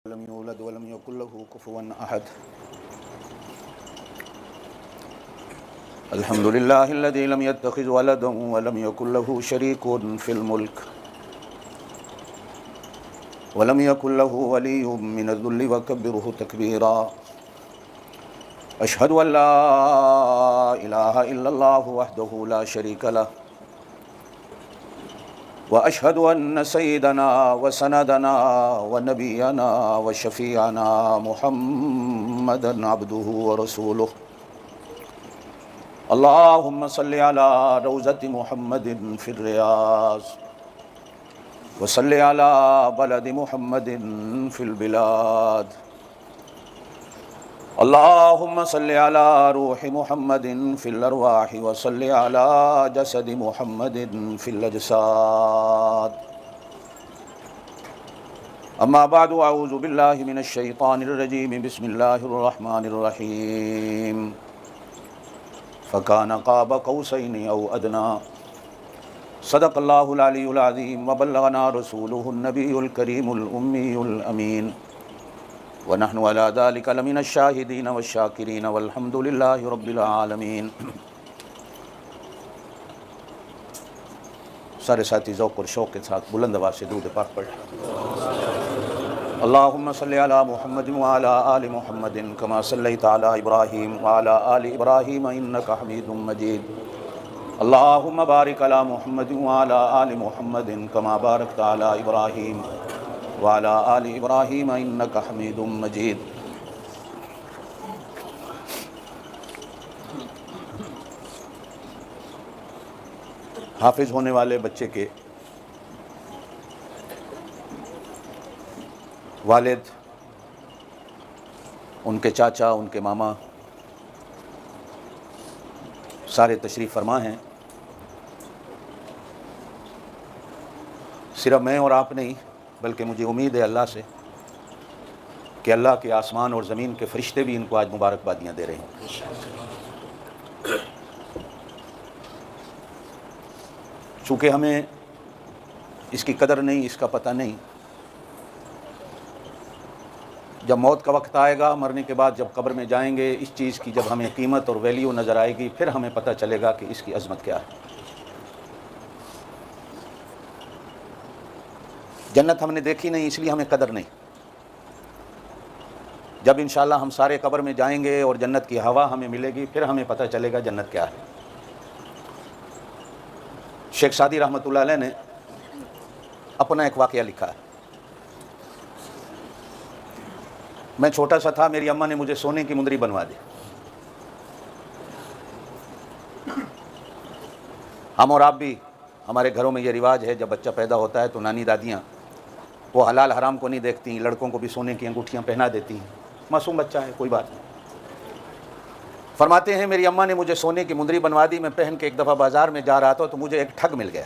لم يولد ولم يكن له كفوا أحد. الحمد لله الذي لم يتخذ ولدا ولم يكن له شريك في الملك ولم يكن له ولي من الذل وكبره تكبيرا. أشهد أن لا إله إلا الله وحده لا شريك له وأشهد أن سيدنا وسندنا ونبينا وشفيعنا محمدا عبده ورسوله. اللهم صل على روضة محمد في الرياض وصل على بلد محمد في البلاد. اللهم صل على روح محمد في الأرواح وصل على جسد محمد في الأجساد. أما بعد، أعوذ بالله من الشيطان الرجيم. بسم الله الرحمن الرحيم. فكان قاب قوسين أو أدنى. صدق الله العلي العظيم وبلغنا رسوله النبي الكريم الأمي الأمين ونحن على ذلك لمن الشاهدين والشاكرين والحمد لله رب العالمين. سارے ساتھی ذوق اور شوق کے ساتھ بلند آواز سے درود پاک پڑھ. اللهم صل على محمد وعلى آل محمد كما صليت على إبراهيم وعلى آل إبراهيم إنك حميد مجيد. اللهم بارك على محمد وعلى آل محمد كما باركت على إبراهيم وعلى آل إبراهيم إنك حميد مجيد. حافظ ہونے والے بچے کے والد، ان کے چاچا، ان کے ماما سارے تشریف فرما ہیں. صرف میں اور آپ نہیں بلکہ مجھے امید ہے اللہ سے کہ اللہ کے آسمان اور زمین کے فرشتے بھی ان کو آج مبارکبادیاں دے رہے ہیں. چونکہ ہمیں اس کی قدر نہیں، اس کا پتہ نہیں. جب موت کا وقت آئے گا، مرنے کے بعد جب قبر میں جائیں گے، اس چیز کی جب ہمیں قیمت اور ویلیو نظر آئے گی، پھر ہمیں پتہ چلے گا کہ اس کی عظمت کیا ہے. جنت ہم نے دیکھی نہیں، اس لیے ہمیں قدر نہیں. جب انشاءاللہ ہم سارے قبر میں جائیں گے اور جنت کی ہوا ہمیں ملے گی، پھر ہمیں پتہ چلے گا جنت کیا ہے. شیخ سعدی رحمۃ اللہ علیہ نے اپنا ایک واقعہ لکھا ہے. میں چھوٹا سا تھا، میری اماں نے مجھے سونے کی مندری بنوا دی. ہم اور آپ بھی، ہمارے گھروں میں یہ رواج ہے، جب بچہ پیدا ہوتا ہے تو نانی دادیاں وہ حلال حرام کو نہیں دیکھتی، لڑکوں کو بھی سونے کی انگوٹھیاں پہنا دیتی ہیں. معصوم بچہ ہے، کوئی بات نہیں. فرماتے ہیں میری اماں نے مجھے سونے کی مندری بنوا دی. میں پہن کے ایک دفعہ بازار میں جا رہا تھا تو مجھے ایک ٹھگ مل گیا.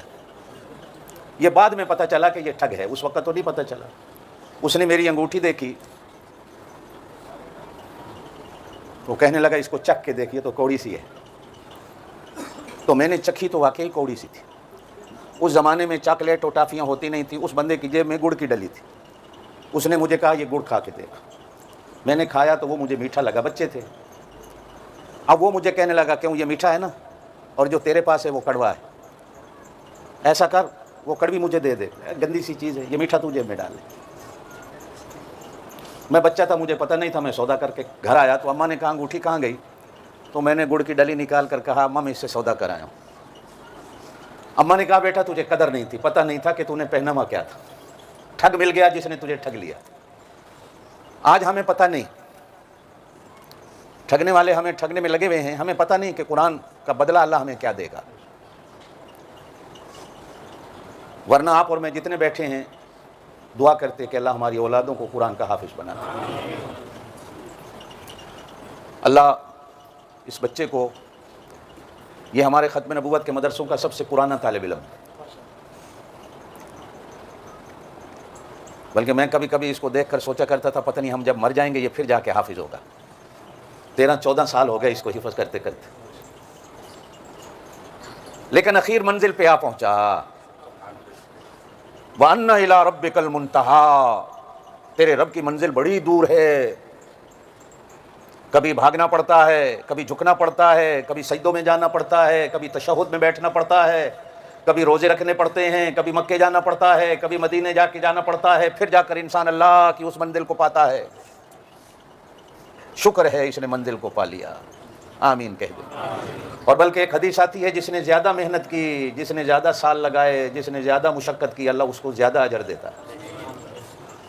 یہ بعد میں پتہ چلا کہ یہ ٹھگ ہے، اس وقت تو نہیں پتہ چلا. اس نے میری انگوٹھی دیکھی، وہ کہنے لگا اس کو چکھ کے دیکھیے تو کوڑی سی ہے. تو میں نے چکھی تو واقعی کوڑی سی تھی. اس زمانے میں چاکلیٹ اور ٹافیاں ہوتی نہیں تھی. اس بندے کی جیب میں گڑ کی ڈلی تھی. اس نے مجھے کہا یہ گڑ کھا کے دیکھ. میں نے کھایا تو وہ مجھے میٹھا لگا. بچے تھے. اب وہ مجھے کہنے لگا کیوں، یہ میٹھا ہے نا، اور جو تیرے پاس ہے وہ کڑوا ہے. ایسا کر، وہ کڑوی مجھے دے دے، گندی سی چیز ہے، یہ میٹھا تو جیب میں ڈال لے. میں بچہ تھا، مجھے پتہ نہیں تھا. میں سودا کر کے گھر آیا تو اماں نے کہا انگوٹھی کہاں گئی؟ تو میں نے گڑ کی ڈلی نکال کر کہا اماں میں اس سے سودا کر آیا ہوں. اماں نے کہا بیٹا تجھے قدر نہیں تھی، پتہ نہیں تھا کہ تو نے پہنا ہوا کیا تھا. ٹھگ مل گیا جس نے تجھے ٹھگ لیا. آج ہمیں پتہ نہیں، ٹھگنے والے ہمیں ٹھگنے میں لگے ہوئے ہیں. ہمیں پتہ نہیں کہ قرآن کا بدلہ اللہ ہمیں کیا دے گا. ورنہ آپ اور میں جتنے بیٹھے ہیں دعا کرتے کہ اللہ ہماری اولادوں کو قرآن کا حافظ بنا دے. اللہ اس بچے کو، یہ ہمارے ختم نبوت کے مدرسوں کا سب سے پرانا طالب علم، بلکہ میں کبھی کبھی اس کو دیکھ کر سوچا کرتا تھا پتہ نہیں ہم جب مر جائیں گے یہ پھر جا کے حافظ ہوگا. 13-14 سال ہو گئے اس کو حفظ کرتے کرتے، لیکن اخیر منزل پہ آ پہنچا. وَأَنَّ إِلَىٰ رَبِّكَ الْمُنْتَهَىٰ، تیرے رب کی منزل بڑی دور ہے، کبھی بھاگنا پڑتا ہے، کبھی جھکنا پڑتا ہے، کبھی سجدوں میں جانا پڑتا ہے، کبھی تشہد میں بیٹھنا پڑتا ہے، کبھی روزے رکھنے پڑتے ہیں، کبھی مکے جانا پڑتا ہے، کبھی مدینے جا کے جانا پڑتا ہے، پھر جا کر انسان اللہ کی اس منزل کو پاتا ہے۔ شکر ہے اس نے منزل کو پا لیا، آمین کہہ دیں۔ اور بلکہ ایک حدیث آتی ہے، جس نے زیادہ محنت کی، جس نے زیادہ سال لگائے، جس نے زیادہ مشقت کی، اللہ اس کو زیادہ اجر دیتا ہے۔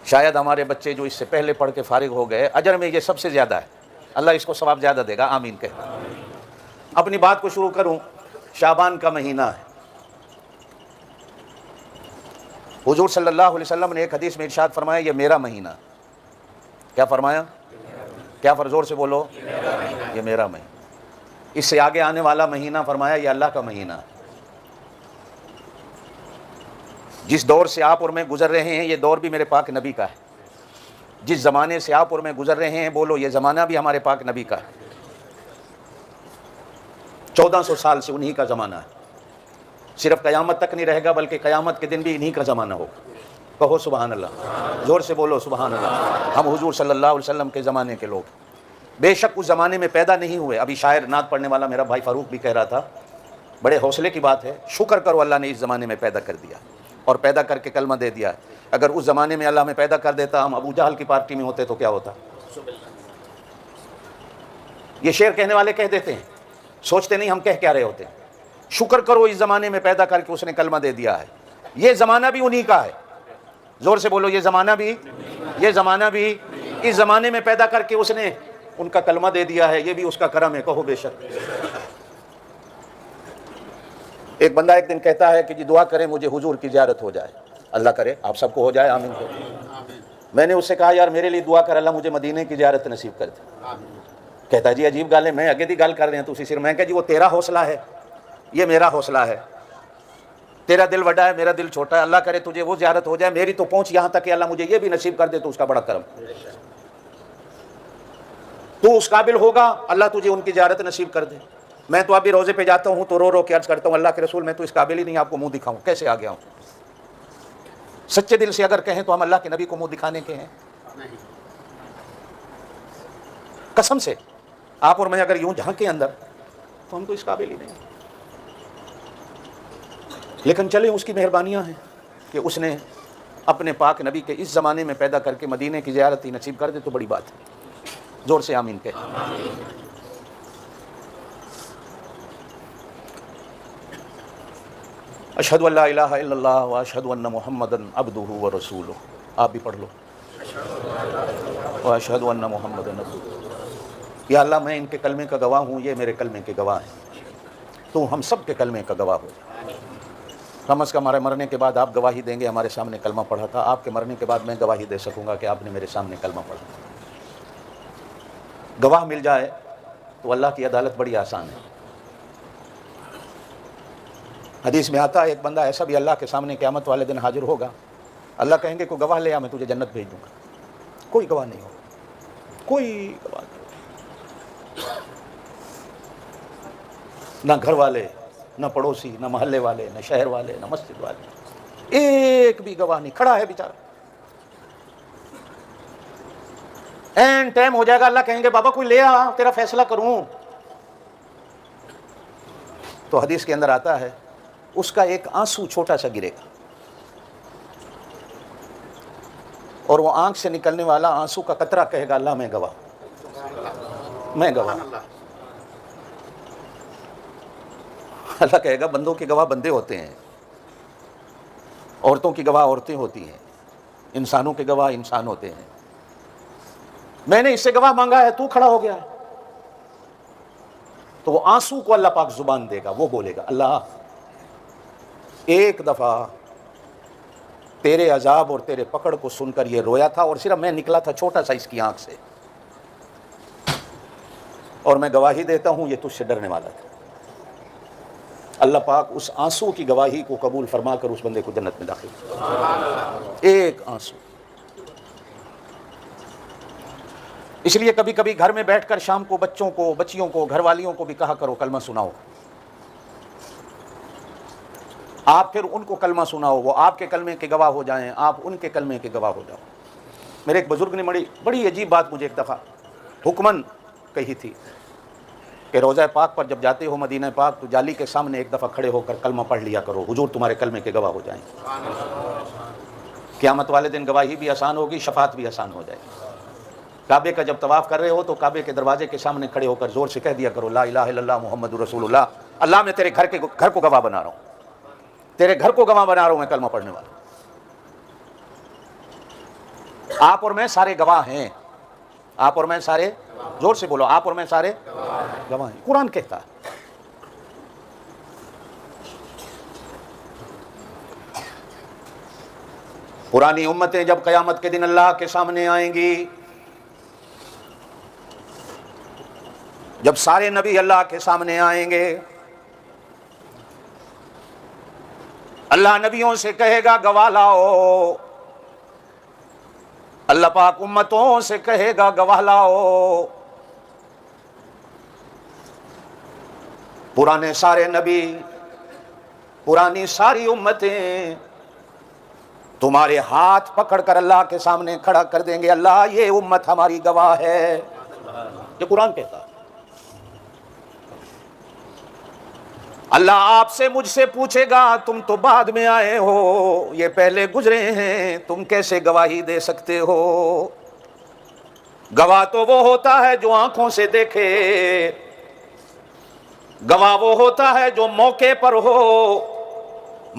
شاید ہمارے بچے جو اس سے پہلے پڑھ کے فارغ ہو گئے، اجر میں یہ سب سے زیادہ ہے، اللہ اس کو ثواب زیادہ دے گا، آمین کہہ دیں۔ اپنی بات کو شروع کروں، شعبان کا مہینہ ہے۔ حضور صلی اللہ علیہ وسلم نے ایک حدیث میں ارشاد فرمایا، یہ میرا مہینہ۔ کیا فرمایا؟ کیا زور سے بولو، یہ میرا مہینہ۔ اس سے آگے آنے والا مہینہ فرمایا یہ اللہ کا مہینہ۔ جس دور سے آپ اور میں گزر رہے ہیں، یہ دور بھی میرے پاک نبی کا ہے۔ جس زمانے سے آپ اور میں گزر رہے ہیں، بولو یہ زمانہ بھی ہمارے پاک نبی کا ہے۔ 1400 سال سے انہی کا زمانہ ہے، صرف قیامت تک نہیں رہے گا، بلکہ قیامت کے دن بھی انہی کا زمانہ ہوگا۔ کہو سبحان اللہ، زور سے بولو سبحان اللہ۔ ہم حضور صلی اللہ علیہ وسلم کے زمانے کے لوگ، بے شک اس زمانے میں پیدا نہیں ہوئے۔ ابھی شاعر نعت پڑھنے والا میرا بھائی فاروق بھی کہہ رہا تھا، بڑے حوصلے کی بات ہے، شکر کرو اللہ نے اس زمانے میں پیدا کر دیا اور پیدا کر کے کلمہ دے دیا۔ اگر اس زمانے میں اللہ میں پیدا کر دیتا، ہم ابو جہل کی پارٹی میں ہوتے تو کیا ہوتا؟ یہ شعر کہنے والے کہہ دیتے ہیں، سوچتے نہیں ہم کہہ کیا رہے ہوتے ہیں۔ شکر کرو اس زمانے میں پیدا کر کے اس نے کلمہ دے دیا ہے۔ یہ زمانہ بھی انہی کا ہے، زور سے بولو، یہ زمانہ بھی اس زمانے میں پیدا کر کے اس نے ان کا کلمہ دے دیا ہے، یہ بھی اس کا کرم ہے، کہو بے شک۔ ایک بندہ ایک دن کہتا ہے کہ جی دعا کریں مجھے حضور کی زیارت ہو جائے۔ اللہ کرے آپ سب کو ہو جائے، آمین کو۔ میں نے اس سے کہا یار میرے لیے دعا کر، اللہ مجھے مدینے کی زیارت نصیب کر دے۔ کہتا جی عجیب گل ہے، میں اگے دی گل کر رہے ہیں تسی صرف۔ میں کہا جی وہ تیرا حوصلہ ہے، یہ میرا حوصلہ ہے۔ تیرا دل بڑا ہے، میرا دل چھوٹا ہے۔ اللہ کرے تجھے وہ زیارت ہو جائے، میری تو پہنچ یہاں تک کہ اللہ مجھے یہ بھی نصیب کر دے تو اس کا بڑا کرم۔ تو اس قابل ہوگا، اللہ تجھے ان کی زیارت نصیب کر دے۔ میں تو ابھی روزے پہ جاتا ہوں تو رو رو کے عرض کرتا ہوں، اللہ کے رسول میں تو اس قابل ہی نہیں آپ کو منہ دکھاؤں، کیسے آ گیا ہوں۔ سچے دل سے اگر کہیں تو ہم اللہ کے نبی کو منہ دکھانے کے ہیں؟ قسم سے آپ اور میں اگر یوں جھانکیں اندر تو ہم تو اس قابل ہی نہیں۔ لیکن چلیں اس کی مہربانیاں ہیں کہ اس نے اپنے پاک نبی کے اس زمانے میں پیدا کر کے مدینے کی زیارت ہی نصیب کر دے تو بڑی بات ہے۔ زور سے آمین کہہ۔ اشہد ان لا الہ الا اللہ واشہد ان محمدا عبدہ ورسولہ۔ آپ بھی پڑھ لو، واشہد ان محمدا عبدہ۔ یا اللہ میں ان کے کلمے کا گواہ ہوں، یہ میرے کلمے کے گواہ ہیں، تو ہم سب کے کلمے کا گواہ ہو جائے۔ کم از کم ہمارے مرنے کے بعد آپ گواہی دیں گے ہمارے سامنے کلمہ پڑھا تھا، آپ کے مرنے کے بعد میں گواہی دے سکوں گا کہ آپ نے میرے سامنے کلمہ پڑھا تھا۔ گواہ مل جائے تو اللہ کی عدالت بڑی آسان ہے۔ حدیث میں آتا ہے ایک بندہ ایسا بھی اللہ کے سامنے قیامت والے دن حاضر ہوگا، اللہ کہیں گے کوئی گواہ لے آ، میں تجھے جنت بھیج دوں گا۔ کوئی گواہ نہیں ہوگا، کوئی گواہ نہیں، نہ گھر والے، نہ پڑوسی، نہ محلے والے، نہ شہر والے، نہ مسجد والے، ایک بھی گواہ نہیں کھڑا ہے بیچارہ۔ این ٹائم ہو جائے گا، اللہ کہیں گے بابا کوئی لے آ تیرا فیصلہ کروں۔ تو حدیث کے اندر آتا ہے اس کا ایک آنسو چھوٹا سا گرے گا، اور وہ آنکھ سے نکلنے والا آنسو کا قطرہ کہے گا اللہ میں گواہ، میں گواہ۔ اللہ کہے گا بندوں کے گواہ بندے ہوتے ہیں، عورتوں کی گواہ عورتیں ہوتی ہیں، انسانوں کے گواہ انسان ہوتے ہیں۔ میں نے اس سے گواہ مانگا ہے، تو کھڑا ہو گیا ہے، تو وہ آنسو کو اللہ پاک زبان دے گا، وہ بولے گا اللہ ایک دفعہ تیرے عذاب اور تیرے پکڑ کو سن کر یہ رویا تھا، اور صرف میں نکلا تھا چھوٹا سا اس کی آنکھ سے، اور میں گواہی دیتا ہوں یہ تجھ سے ڈرنے والا تھا۔ اللہ پاک اس آنسو کی گواہی کو قبول فرما کر اس بندے کو جنت میں داخل کرے، ایک آنسو۔ اس لیے کبھی کبھی گھر میں بیٹھ کر شام کو بچوں کو، بچیوں کو، گھر والیوں کو بھی کہا کرو کلمہ سناؤ۔ آپ پھر ان کو کلمہ سناؤ، وہ آپ کے کلمے کے گواہ ہو جائیں، آپ ان کے کلمے کے گواہ ہو جاؤ۔ میرے ایک بزرگ نے بڑی عجیب بات مجھے ایک دفعہ حکمن کہی تھی کہ روضہ پاک پر جب جاتے ہو مدینہ پاک تو جالی کے سامنے ایک دفعہ کھڑے ہو کر کلمہ پڑھ لیا کرو، حضور تمہارے کلمے کے گواہ ہو جائیں۔ قیامت والے دن گواہی بھی آسان ہوگی، شفاعت بھی آسان ہو جائے گی۔ کعبے کا جب طواف کر رہے ہو تو کعبے کے دروازے کے سامنے کھڑے ہو کر زور سے کہہ دیا کرو لا الہ الا اللہ محمد رسول اللہ، اللہ میں تیرے گھر کو گواہ بنا رہا ہوں، تیرے گھر کو گواہ بنا رہا ہوں میں کلمہ پڑھنے والا۔ آپ اور میں سارے گواہ ہیں، آپ اور میں سارے، زور سے بولو، آپ اور میں سارے گواہ ہیں، قرآن کہتا ہے۔ پرانی امتیں جب قیامت کے دن اللہ کے سامنے آئیں گی، جب سارے نبی اللہ کے سامنے آئیں گے، اللہ نبیوں سے کہے گا گواہ لاؤ، اللہ پاک امتوں سے کہے گا گواہ لاؤ۔ پرانے سارے نبی، پرانی ساری امتیں تمہارے ہاتھ پکڑ کر اللہ کے سامنے کھڑا کر دیں گے، اللہ یہ امت ہماری گواہ ہے، یہ قرآن کہتا ہے۔ اللہ آپ سے مجھ سے پوچھے گا تم تو بعد میں آئے ہو، یہ پہلے گزرے ہیں، تم کیسے گواہی دے سکتے ہو؟ گواہ تو وہ ہوتا ہے جو آنکھوں سے دیکھے، گواہ وہ ہوتا ہے جو موقع پر ہو،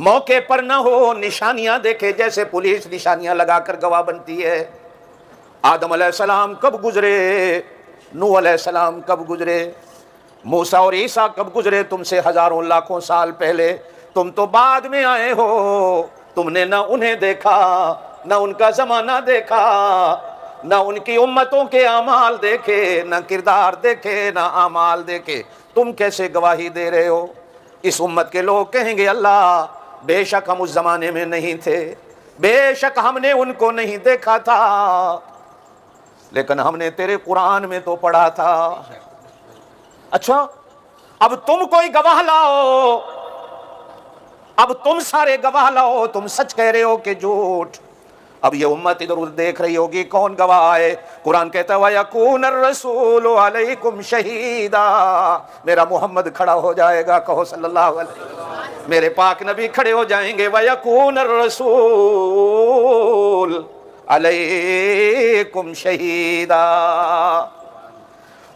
موقع پر نہ ہو نشانیاں دیکھے، جیسے پولیس نشانیاں لگا کر گواہ بنتی ہے۔ آدم علیہ السلام کب گزرے، نوح علیہ السلام کب گزرے، موسیٰ اور عیسیٰ کب گزرے تم سے ہزاروں لاکھوں سال پہلے، تم تو بعد میں آئے ہو، تم نے نہ انہیں دیکھا، نہ ان کا زمانہ دیکھا، نہ ان کی امتوں کے اعمال دیکھے، نہ کردار دیکھے، نہ اعمال دیکھے، تم کیسے گواہی دے رہے ہو؟ اس امت کے لوگ کہیں گے اللہ بے شک ہم اس زمانے میں نہیں تھے، بے شک ہم نے ان کو نہیں دیکھا تھا، لیکن ہم نے تیرے قرآن میں تو پڑھا تھا۔ اچھا اب تم کوئی گواہ لاؤ، اب تم سارے گواہ لاؤ، تم سچ کہہ رہے ہو کہ جھوٹ؟ اب یہ امت ادھر ادھر دیکھ رہی ہوگی کون گواہ ہے۔ قرآن کہتا ہے وَيَكُونَ الرَّسُولُ عَلَيْكُمْ شَهِيدًا، میرا محمد کھڑا ہو جائے گا، کہو صلی اللہ علیہ وسلم، میرے پاک نبی کھڑے ہو جائیں گے، وَيَكُونَ الرَّسُولُ عَلَيْكُمْ شَهِيدًا،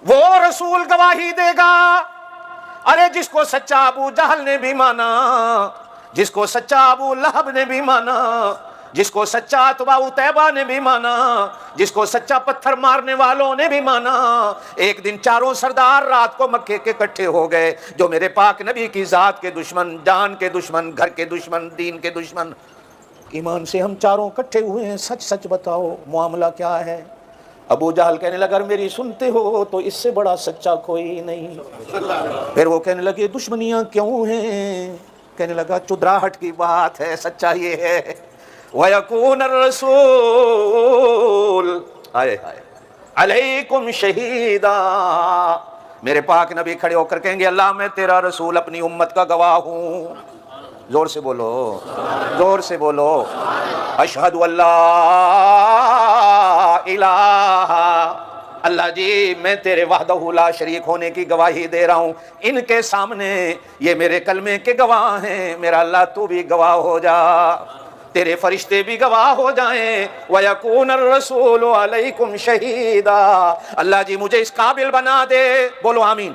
وہ رسول گواہی دے گا۔ ارے جس کو سچا ابو جہل نے بھی مانا، جس کو سچا ابو لہب نے بھی مانا، جس کو سچا اتباع اتیبہ نے بھی مانا، جس کو سچا پتھر مارنے والوں نے بھی مانا، ایک دن چاروں سردار رات کو مکے کے اکٹھے ہو گئے، جو میرے پاک نبی کی ذات کے دشمن، جان کے دشمن، گھر کے دشمن، دین کے دشمن، ایمان سے ہم چاروں اکٹھے ہوئے ہیں، سچ سچ بتاؤ معاملہ کیا ہے؟ ابو جہل کہنے لگا اگر میری سنتے ہو تو اس سے بڑا سچا کوئی نہیں۔ پھر وہ کہنے لگے دشمنیاں کیوں ہیں؟ کہنے لگا چدراہٹ کی بات ہے، سچا یہ ہے وَيَكُونَ الرَّسُولُ عَلَيْكُمْ شَهِيدًا، میرے پاک نبی کھڑے ہو کر کہیں گے اللہ میں تیرا رسول اپنی امت کا گواہ ہوں۔ زور سے بولو، زور سے بولو، اشہد اللہ الہ، اللہ جی میں تیرے وحدہ لا شریک ہونے کی گواہی دے رہا ہوں، ان کے سامنے یہ میرے کلمے کے گواہ ہیں، میرا اللہ تو بھی گواہ ہو جا، تیرے فرشتے بھی گواہ ہو جائیں، وَيَكُونَ الرَّسُولُ عَلَيْكُمْ شَهِيدًا، اللہ جی مجھے اس قابل بنا دے، بولو آمین،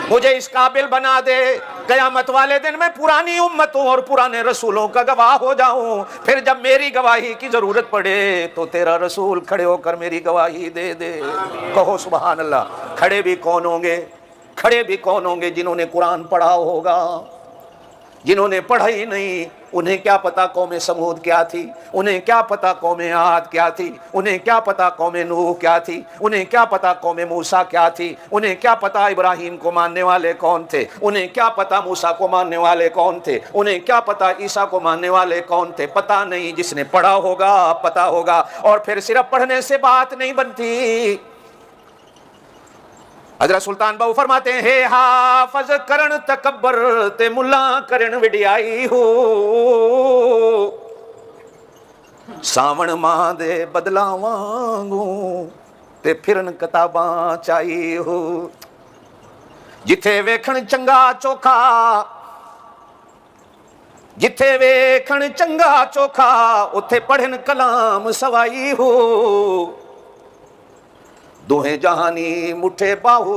مجھے اس قابل بنا دے، قیامت والے دن میں پرانی امتوں اور پرانے رسولوں کا گواہ ہو جاؤں، پھر جب میری گواہی کی ضرورت پڑے تو تیرا رسول کھڑے ہو کر میری گواہی دے دے، کہو سبحان اللہ۔ کھڑے بھی کون ہوں گے؟ کھڑے بھی کون ہوں گے؟ جنہوں نے قرآن پڑھا ہوگا، جنہوں نے پڑھا ہی نہیں انہیں کیا پتا قوم سمود کیا تھی، انہیں کیا پتا قوم عاد کیا تھی، انہیں کیا پتا قوم نوح کیا تھی، انہیں کیا پتا قوم موسیٰ کیا تھی، انہیں کیا پتا ابراہیم کو ماننے والے کون تھے، انہیں کیا پتا موسیٰ کو ماننے والے کون تھے، انہیں کیا پتا عیسیٰ کو ماننے والے کون تھے، پتا نہیں۔ جس نے پڑھا ہوگا پتا ہوگا، اور پھر صرف پڑھنے سے بات نہیں بنتی۔ حضرت سلطان باؤ فرماتے ہیں ہے حافظ کرن تکبر تے ملا کرن وڈیائی ہو، ਸਾਵਣ ਮਾਂ ਦੇ ਬਦਲਾਂ ਵਾਂਗੂ ਤੇ ਫਿਰਨ ਕਿਤਾਬਾਂ ਚਾਈ ਹੋ। ਜਿੱਥੇ ਵੇਖਣ ਚੰਗਾ ਚੋਖਾ, ਜਿੱਥੇ ਵੇਖਣ ਚੰਗਾ ਚੋਖਾ, ਉੱਥੇ ਪੜ੍ਹਨ ਕਲਾਮ ਸਵਾਈ ਹੋ। ਦੋਹੇ ਜਹਾਨੀ ਮੁੱਠੇ ਬਾਹੂ,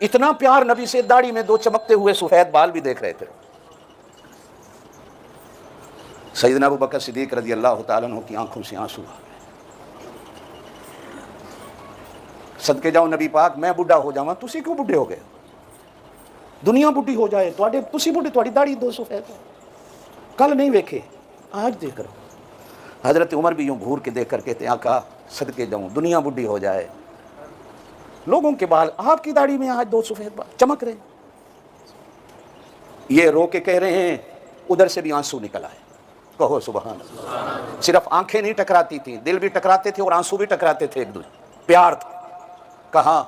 اتنا پیار نبی سے، داڑھی میں 2 چمکتے ہوئے سفید بال بھی دیکھ رہے تھے۔ سیدنا ابو بکر صدیق رضی اللہ تعالیٰ عنہ کی آنکھوں سے آنسو آ گئے۔ صدقے جاؤ نبی پاک، میں بڈھا ہو جاواں، تسی کیوں بڈھے ہو گئے؟ دنیا بڈھی ہو جائے، تسی بڈھے، تہاڈی داڑھی 2 سفید ہے، کل نہیں ویکھے آج دیکھ رہا ہوں۔ حضرت عمر بھی یوں گھور کے دیکھ کر کہتے ہیں آقا صدقے جاؤں دنیا بڈھی ہو جائے، لوگوں کے بال، آپ کی داڑھی میں آج 2 سفید بال چمک رہے ہیں۔ یہ رو کے کہہ رہے ہیں، ادھر سے بھی آنسو نکل آئے، کہو سبحان اللہ۔ صرف آنکھیں نہیں ٹکراتی تھیں، دل بھی ٹکراتے تھے اور آنسو بھی ٹکراتے تھے، ایک دوسرے پیار تھا۔ کہاں؟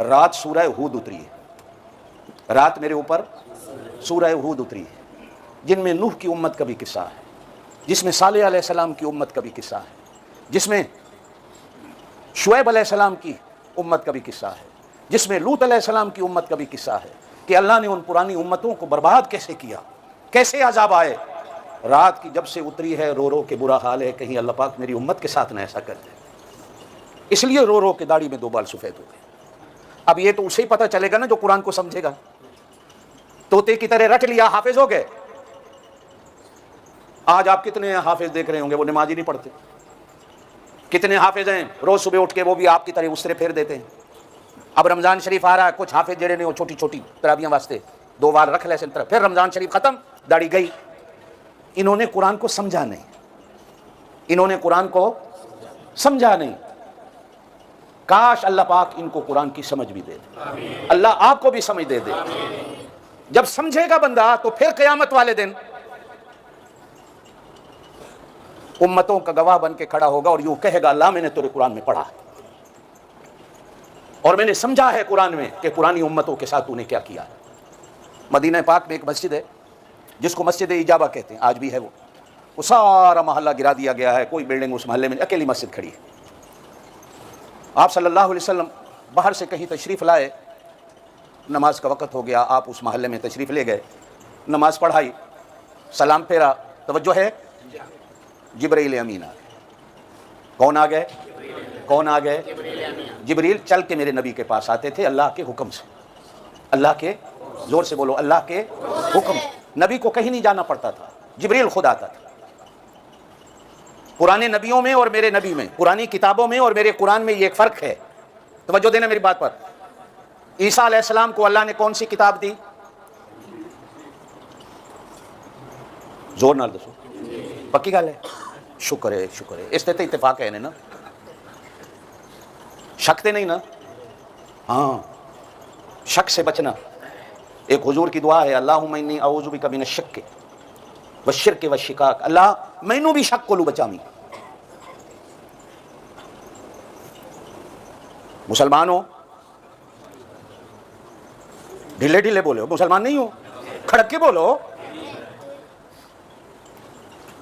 رات سورہ ہود اتری ہے، رات میرے اوپر سورہ ہود اتری ہے، جن میں نوح کی امت کا بھی قصہ ہے، جس میں صالح علیہ السلام کی امت کا بھی قصہ ہے، جس میں شعیب علیہ السلام کی امت کا بھی قصہ ہے، جس میں لوط علیہ السلام کی امت کا بھی قصہ ہے، کہ اللہ نے ان پرانی امتوں کو برباد کیسے کیا، کیسے عذاب آئے۔ رات کی جب سے اتری ہے، رو رو کے برا حال ہے، کہیں اللہ پاک میری امت کے ساتھ نہ ایسا کر دے، اس لیے رو رو کے داڑھی میں 2 بال سفید ہو گئے۔ اب یہ تو اسے ہی پتہ چلے گا نا جو قرآن کو سمجھے گا، طوطے کی طرح رٹ لیا، حافظ ہو گئے۔ آج آپ کتنے حافظ دیکھ رہے ہوں گے وہ نماز ہی نہیں پڑھتے، کتنے حافظ ہیں روز صبح اٹھ کے وہ بھی آپ کی طرح اسرے پھیر دیتے ہیں۔ اب رمضان شریف آ رہا ہے، کچھ حافظ جڑے نے وہ چھوٹی چھوٹی تراویحاں واسطے 2 بار رکھ لے سنتر، پھر رمضان شریف ختم، داڑھی گئی۔ انہوں نے قرآن کو سمجھا نہیں، انہوں نے قرآن کو سمجھا نہیں۔ کاش اللہ پاک ان کو قرآن کی سمجھ بھی دے دے، اللہ آپ کو بھی سمجھ دے دے۔ جب سمجھے گا بندہ تو پھر قیامت والے دن امتوں کا گواہ بن کے کھڑا ہوگا اور یوں کہے گا اللہ میں نے تیرے قرآن میں پڑھا اور میں نے سمجھا ہے قرآن میں کہ پرانی امتوں کے ساتھ تو نے کیا کیا ہے۔ مدینہ پاک میں ایک مسجد ہے جس کو مسجد اجابہ کہتے ہیں، آج بھی ہے وہ سارا محلہ گرا دیا گیا ہے، کوئی بلڈنگ اس محلے میں، اکیلی مسجد کھڑی ہے۔ آپ صلی اللہ علیہ وسلم باہر سے کہیں تشریف لائے، نماز کا وقت ہو گیا، آپ اس محلے میں تشریف لے گئے، نماز پڑھائی، سلام پھیرا، توجہ ہے، جبرائیل امین آ گئے۔ کون آ گئے؟ کون آ گئے؟ جبریل چل کے میرے نبی کے پاس آتے تھے اللہ کے حکم سے، اللہ کے، زور سے بولو، اللہ کے حکم۔ نبی کو کہیں نہیں جانا پڑتا تھا، جبریل خود آتا تھا۔ پرانے نبیوں میں اور میرے نبی میں، پرانی کتابوں میں اور میرے قرآن میں یہ ایک فرق ہے، توجہ دینا میری بات پر۔ عیسیٰ علیہ السلام کو اللہ نے کون سی کتاب دی؟ زور نال دسو، پکی گل ہے؟ شکر ہے، شکر ہے، اس تے تے اتفاق ہے نا، شک تے نہیں نا؟ ہاں، شک سے بچنا۔ ایک حضور کی دعا ہے، اللہم انی اعوذ بک من الشک والشرک والشقاق، اللہ مینوں بھی شک کو بچامی۔ مسلمان ہو، ڈھیلے ڈھیلے بولے ہو، مسلمان نہیں ہو، کھڑک کے بولو،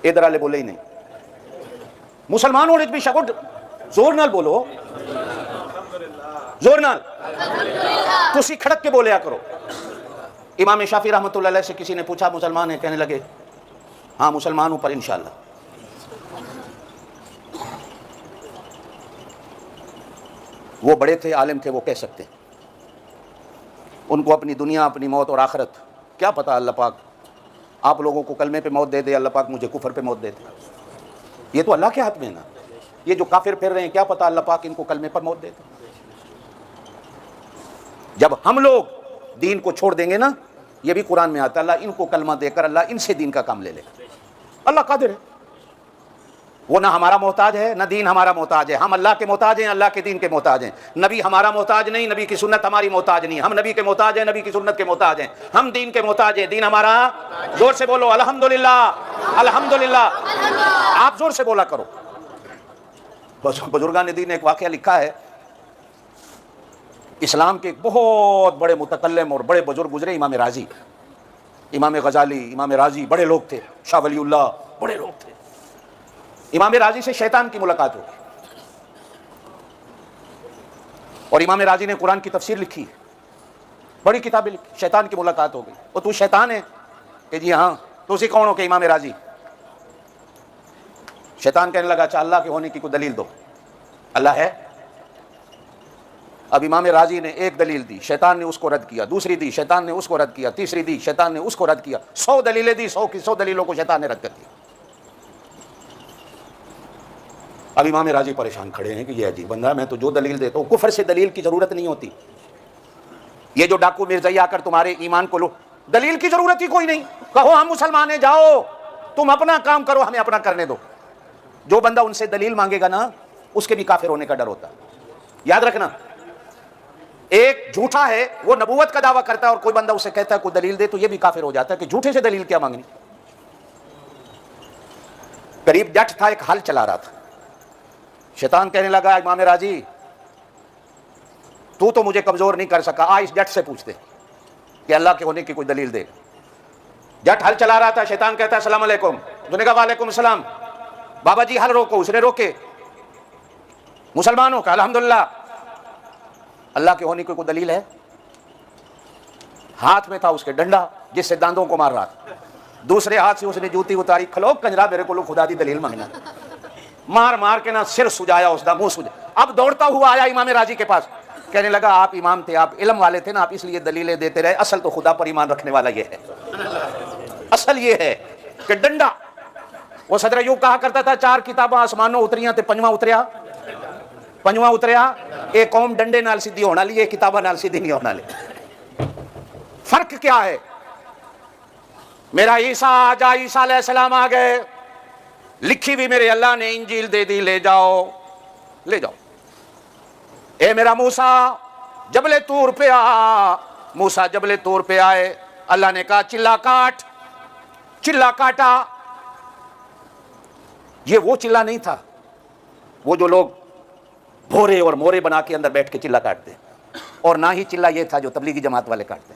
ادھر والے بولے ہی نہیں، مسلمان ہونے بھی شک، زور نال بولو، زور نال، تسی کھڑک کے بولیا کرو۔ امام شافعی رحمۃ اللہ علیہ سے کسی نے پوچھا مسلمان ہیں؟ کہنے لگے ہاں مسلمان ہوں پر انشاءاللہ۔ وہ بڑے تھے، عالم تھے، وہ کہہ سکتے ہیں، ان کو اپنی دنیا، اپنی موت اور آخرت کیا پتا، اللہ پاک آپ لوگوں کو کلمے پہ موت دے دے، اللہ پاک مجھے کفر پہ موت دے دے، یہ تو اللہ کے ہاتھ میں ہے نا۔ یہ جو کافر پھر رہے ہیں کیا پتا اللہ پاک ان کو کلمے پر موت دے دے۔ جب ہم لوگ دین کو چھوڑ دیں گے نا، یہ بھی قرآن میں آتا ہے، اللہ ان کو کلمہ دے کر اللہ ان سے دین کا کام لے لے گا۔ اللہ قادر ہے، وہ نہ ہمارا محتاج ہے نہ دین ہمارا محتاج ہے، ہم اللہ کے محتاج ہیں، اللہ کے دین کے محتاج ہیں۔ نبی ہمارا محتاج نہیں، نبی کی سنت ہماری محتاج نہیں، ہم نبی کے محتاج ہیں، نبی کی سنت کے محتاج ہیں، ہم دین کے محتاج ہیں، دین ہمارا، زور سے بولو الحمدللہ، الحمدللہ، آپ زور سے بولا کرو۔ بزرگان دین نے ایک واقعہ لکھا ہے، اسلام کے ایک بہت بڑے متکلم اور بڑے بزرگ گزرے، امام رازی، امام غزالی، امام رازی بڑے لوگ تھے، شاہ ولی اللہ بڑے لوگ تھے۔ امام رازی سے شیطان کی ملاقات ہوگی اور امام رازی نے قرآن کی تفسیر لکھی، بڑی کتابیں لکھی، شیطان کی ملاقات ہو گئی۔ اور تو شیطان ہے؟ کہ جی ہاں۔ تو اسی کون ہو کہ امام رازی؟ شیطان کہنے لگا اچھا اللہ کے ہونے کی کوئی دلیل دو، اللہ ہے؟ اب امام راضی نے ایک دلیل دی، شیطان نے اس کو رد کیا، دوسری دی، شیطان نے اس کو رد کیا، تیسری دی، شیطان نے اس کو رد کیا، 100 دلیلیں دی، 100 کی 100 دلیلوں کو شیطان نے رد کر دیا۔ اب امام راضی پریشان کھڑے ہیں کہ یہ عجیب بندہ ہے، میں تو جو دلیل دیتا ہوں، کفر سے دلیل کی ضرورت نہیں ہوتی، یہ جو ڈاکو مرزائی آ کر تمہارے ایمان کو لو، دلیل کی ضرورت ہی کوئی نہیں، کہو ہم مسلمان ہیں، جاؤ تم اپنا کام کرو، ہمیں اپنا کرنے دو۔ جو بندہ ان سے دلیل مانگے گا نا، اس کے بھی کافر ہونے کا ڈر ہوتا ہے، یاد رکھنا۔ ایک جھوٹا ہے، وہ نبوت کا دعویٰ کرتا ہے، اور کوئی بندہ اسے کہتا ہے کوئی دلیل دے، تو یہ بھی کافر ہو جاتا ہے کہ جھوٹے سے دلیل کیا مانگنی۔ قریب جٹ تھا، ایک ہل چلا رہا تھا، شیطان کہنے لگا امام راضی تو مجھے کمزور نہیں کر سکا، اس جٹ سے پوچھتے کہ اللہ کے ہونے کی کوئی دلیل دے۔ جٹ ہل چلا رہا تھا، شیطان کہتا ہے السلام علیکم، اس نے کہا وعلیکم السلام، بابا جی ہل روکو، اس نے روکے، مسلمانوں کا الحمدللہ، اللہ کے ہونے کی کوئی دلیل ہے؟ ہاتھ میں تھا اس کے ڈنڈا جس سے داندوں کو مار رہا تھا، دوسرے ہاتھ سے اس نے جوتی اتاری، کھلو کنجرا میرے کو خدا دی دلیل مانگنا، مار مار کے نا سر سجایا اس دا، منہ سجایا۔ اب دوڑتا ہوا آیا امام راضی کے پاس، کہنے لگا آپ امام تھے، آپ علم والے تھے نا، آپ اس لیے دلیلیں دیتے رہے، اصل تو خدا پر ایمان رکھنے والا یہ ہے، اصل یہ ہے کہ ڈنڈا، وہ صدر ایوب کہا کرتا تھا 4 کتاباں آسمانوں اتریاں تے پنجواں اتریا، ایک قوم ڈنڈے نال سیدھی ہونا لی، ایک کتاباں نال سیدھی نہیں ہونا لی۔ فرق کیا ہے؟ میرا عیسیٰ آجا، عیسیٰ علیہ السلام آ گئے، لکھی بھی میرے اللہ نے انجیل دے دی، لے جاؤ لے جاؤ۔ اے میرا موسیٰ جبل طور پہ آ، موسیٰ جبل طور پہ آئے، اللہ نے کہا چلا کاٹ، چلا کاٹا۔ یہ وہ چلا نہیں تھا وہ جو لوگ بھورے اور مورے بنا کے اندر بیٹھ کے چلا کاٹتے، اور نہ ہی چلا یہ تھا جو تبلیغی جماعت والے کاٹتے۔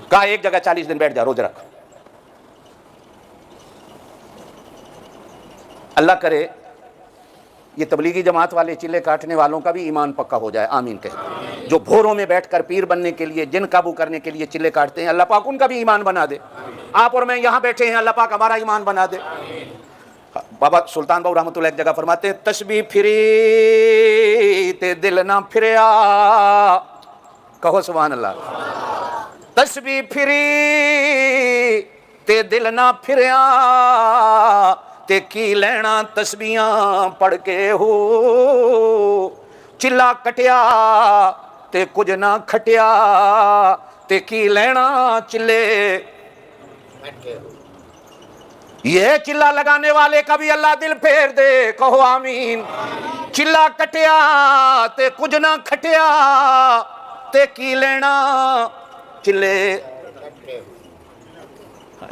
کہا ایک جگہ 40 دن بیٹھ جا، روزہ رکھ۔ اللہ کرے یہ تبلیغی جماعت والے چلے کاٹنے والوں کا بھی ایمان پکا ہو جائے، آمین کہے۔ جو بھوروں میں بیٹھ کر پیر بننے کے لیے، جن قابو کرنے کے لیے چلے کاٹتے ہیں، اللہ پاک ان کا بھی ایمان بنا دے۔ آپ اور میں یہاں بیٹھے ہیں، اللہ پاک ہمارا ایمان بنا دے۔ بابا سلطان باؤ رحمۃ اللہ ایک جگہ فرماتے ہیں تسبیح پھری تے دل نہ پھریا، کہو سبحان اللہ۔ تسبیح پھری تے دل نہ پھریا، تے کی لینا تسبیحاں پڑھ کے ہو، چلا کٹیا تے کچھ نہ کھٹیا، تے کی لینا چلے۔ یہ چلا لگانے والے کا بھی اللہ دل پھیر دے، کہو آمین۔ چلا کٹیا تے کچھ نہ کھٹیا، تے کی لینا چلے۔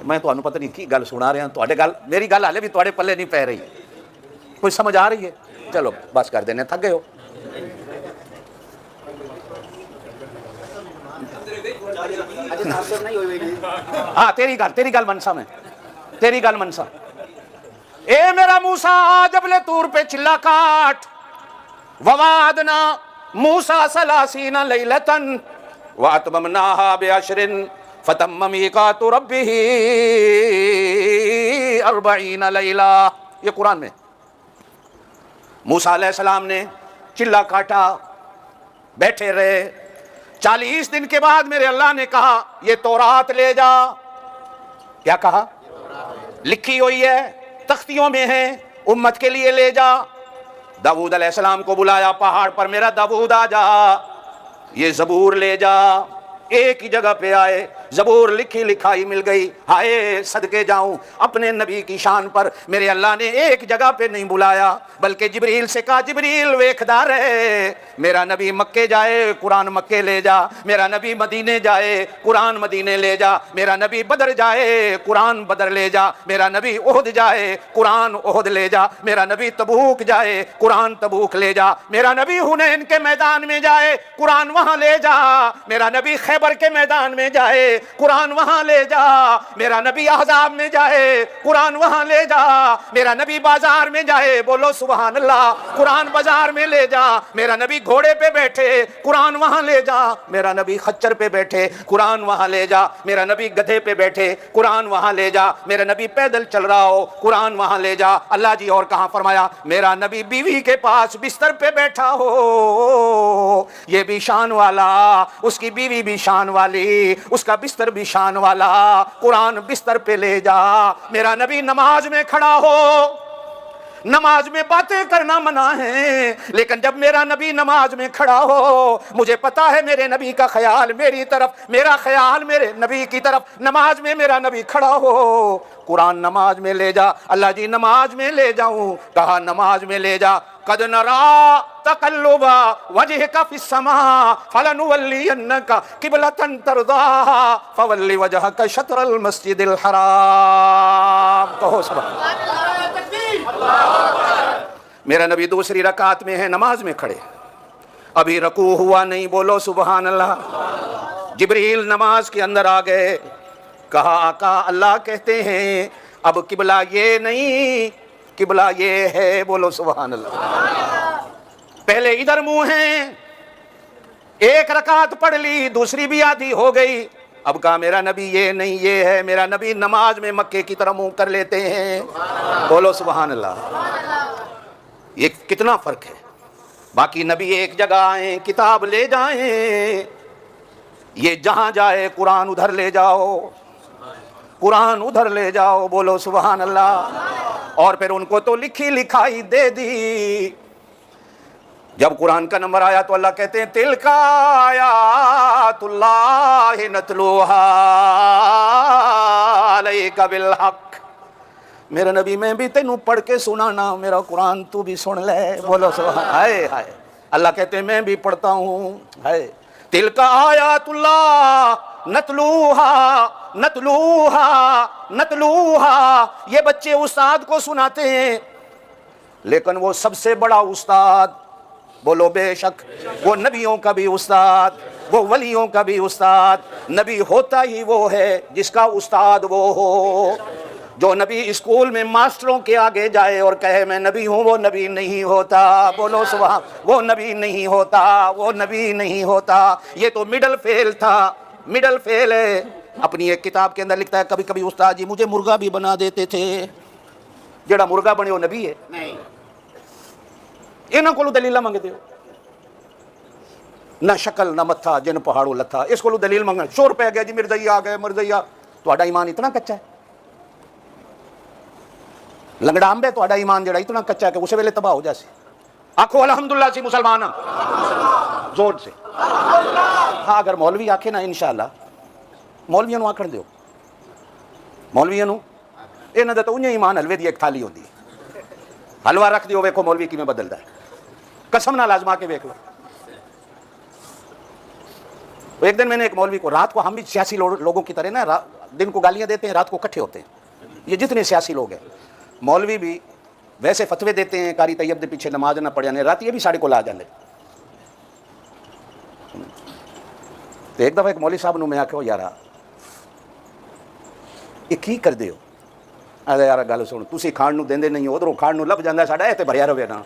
میں تو پتہ نہیں کی گل سنا رہا ہوں، گل میری گل ہالے بھی تھوڑے پلے نہیں پہ رہی، کوئی سمجھ آ رہی ہے؟ چلو بس کر دینے، تھک گئے ہو۔ ہاں تیری گل منسا میں، تیری گل منسا۔ اے میرا موسیٰ جبل طور پہ چلا کاٹ، ووعدنا موسیٰ 30 لیلۃ واتممناها ب10 فتم میقات ربہ 40 لیلہ۔ یہ قرآن میں موسیٰ علیہ السلام نے چلا کاٹا، بیٹھے رہے، 40 دن کے بعد میرے اللہ نے کہا یہ تورات لے جا۔ کیا کہا؟ لکھی ہوئی ہے، تختیوں میں ہے، امت کے لیے لے جا۔ داؤد علیہ السلام کو بلایا پہاڑ پر، میرا داؤد آ جا، یہ زبور لے جا۔ ایک ہی جگہ پہ آئے، زبور لکھی لکھائی مل گئی۔ ہائے صدقے جاؤں اپنے نبی کی شان پر، میرے اللہ نے ایک جگہ پہ نہیں بلایا بلکہ جبریل سے کہا جبریل ویکھدا رہے، میرا نبی مکے جائے قرآن مکے لے جا، میرا نبی مدینے جائے قرآن مدینے لے جا، میرا نبی بدر جائے قرآن بدر لے جا، میرا نبی احد جائے قرآن احد لے جا، میرا نبی تبوک جائے قرآن تبوک لے جا، میرا نبی حنین کے میدان میں جائے قرآن وہاں لے جا، میرا نبی خیبر کے میدان میں جائے قرآن وہاں لے جا، میرا نبی احزاب میں جائے قرآن وہاں لے جا، میرا نبی بازار میں جائے، بولو سبحان اللہ، قرآن بازار میں لے جا، میرا نبی گھوڑے پہ بیٹھے قرآن وہاں لے جا، میرا نبی خچر پہ بیٹھے قرآن وہاں لے جا، میرا نبی گدھے پہ بیٹھے قرآن وہاں لے جا، میرا نبی پیدل چل رہا ہو قرآن وہاں لے جا۔ اللہ جی اور کہاں فرمایا میرا نبی بیوی کے پاس بستر پہ بیٹھا ہو، یہ بھی شان والا، اس کی بیوی بھی شان والی، اس کا بستر بھی شان والا، قرآن بستر پہ لے جا۔ میرا نبی نماز میں کھڑا ہو، نماز میں باتیں کرنا منع ہے، لیکن جب میرا نبی نماز میں کھڑا ہو، مجھے پتا ہے میرے نبی کا خیال میری طرف، میرا خیال میرے نبی کی طرف، نماز میں میرا نبی کھڑا ہو، قرآن نماز میں لے جا۔ اللہ جی نماز میں لے جاؤں، کہا نماز میں لے جا۔ قد نرى تقلب وجهك في السماء فلنولينك قبلة ترضاها فول وجهك شطر المسجد الحرام۔ کہو سبحان اللہ۔ میرا نبی دوسری رکعت میں ہے، نماز میں کھڑے، ابھی رکوع ہوا نہیں، بولو سبحان اللہ۔ جبریل نماز کے اندر آ گئے، کہا آقا اللہ کہتے ہیں اب قبلہ یہ نہیں قبلہ یہ ہے، بولو سبحان اللہ۔ پہلے ادھر منہ ہیں، ایک رکعت پڑھ لی، دوسری بھی آدھی ہو گئی، اب کہا میرا نبی یہ نہیں یہ ہے، میرا نبی نماز میں مکے کی طرح منہ کر لیتے ہیں، بولو سبحان اللہ۔ یہ کتنا فرق ہے۔ باقی نبی ایک جگہ آئیں کتاب لے جائیں، یہ جہاں جائے قرآن ادھر لے جاؤ، قرآن ادھر لے جاؤ، بولو سبحان اللہ۔ اور پھر ان کو تو لکھی لکھائی دے دی۔ جب قرآن کا نمبر آیا تو اللہ کہتے ہیں تلک آیات اللہ نتلوہا علیک بالحق۔ میرا نبی میں بھی تینوں پڑھ کے سنانا، میرا قرآن تو بھی سن لے، بولو سبحان۔ ہائے ہائے، اللہ کہتے ہیں میں بھی پڑھتا ہوں، ہائے تلک آیات اللہ نتلوہا نتلوہا نتلوہا۔ یہ بچے استاد کو سناتے ہیں، لیکن وہ سب سے بڑا استاد، بولو بے شک، وہ نبیوں کا بھی استاد، وہ ولیوں کا بھی استاد۔ نبی ہوتا ہی وہ ہے جس کا استاد وہ ہو۔ جو نبی اسکول میں ماسٹروں کے آگے جائے اور کہے میں نبی ہوں، وہ نبی نہیں ہوتا، بولو سبحان، وہ نبی نہیں ہوتا، وہ نبی نہیں ہوتا۔ یہ تو مڈل فیل تھا، مڈل فیل ہے۔ اپنی ایک کتاب کے اندر لکھتا ہے کبھی کبھی استاد جی مجھے مرغا بھی بنا دیتے تھے، جڑا مرغا بنے وہ نبی ہے نہیں؟ انہاں کو دلیل منگتے ہو، نہ شکل نہ متھا جن پہاڑوں لتھا، اس کو دلیل منگنا، شور پہ گیا جی مرزائی آ گئے مرزائی۔ تہاڈا ایمان اتنا کچا ہے، لنگڑا امبے تہاڈا ایمان جڑا اتنا کچا ہے کہ اسے ویلے تباہ ہو جاسی۔ آکھو الحمدللہ سی مسلمان زور سے۔ ہاں اگر مولوی آکھے نا انشاءاللہ، مولویوں نو آکھن دیو، مولویوں نو انہاں دا تو انہیں ایمان حلوے دی ایک تھالی ہوندی ہے، حلوہ رکھ دیو ویکھو مولوی کیویں بدلدا ہے، قسم نال آزما کے ویکھ لو۔ ایک دن میں نے ایک مولوی کو، رات کو ہم بھی سیاسی لوگوں کی طرح نا دن کو گالیاں دیتے ہیں، رات کو اکٹھے ہوتے ہیں، یہ جتنے سیاسی لوگ ہیں، مولوی بھی ویسے فتوے دیتے ہیں قاری طیب دے پیچھے نماز نہ پڑھ جانے، رات یہ بھی ساڑے کو لا جانے۔ تو ایک دفعہ ایک مولوی صاحب نو میں آکھو یارا یہ کی کر دیو؟ آدھا یارا گل سن، تسی کھان نو دیندے نہیں ہو، ادھروں کھان نو لب جاندا ساڈا تے بھریا رہے نا،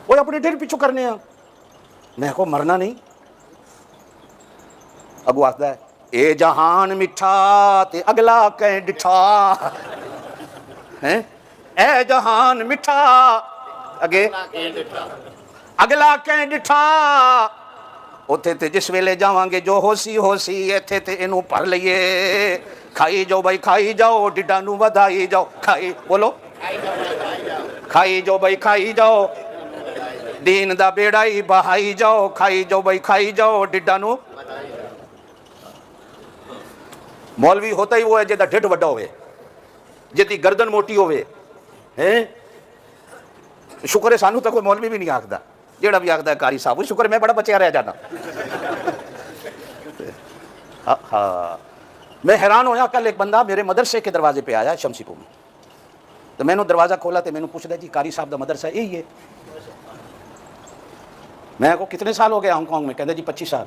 وہ اپنے ڈھیر پیچھو کرنے ہیں۔ میں کو مرنا نہیں۔ اگو آخدا ہے اے جہان مٹھا تے اگلا کہیں ڈٹھا، اے جہان مٹھا اگے اگلا کہیں ڈٹھا۔ اوتھے تے جس ویلے جاواں گے جو ہوسی ہوسی، ایتھے تے اینو پڑھ لئیے، کھائی جاؤ بھائی کھائی جاؤ، ڈڈا نو ودائی جاؤ، کھائی بولو کھائی جاؤ بھائی کھائی جاؤ، دین دا بیڑائی بہائی جاؤ، کھائی جاؤ بھائی کھائی جاؤ، ڈڈا نو۔ مولوی ہوتا ہی وہ ہے جیدہ ڈھڈ وڈا ہوئے، جیدی گردن موٹی ہوئے، شکر ہے سانو تا کوئی مولوی بھی نہیں آکھدا، جیڑا بھی آکھدا ہے قاری صاحب شکر میں بڑا بچیا رہ جانا۔ میں حیران ہویا، کل ایک بندہ میرے مدرسے کے دروازے پہ آیا شمسی پور میں، تو میں نے دروازہ کھولا تو میں نے پوچھ رہا جی قاری صاحب دا مدرسہ یہی ہے؟ میں کو کتنے سال ہو گئے ہانگ کانگ میں؟ کہتے جی 25 سال۔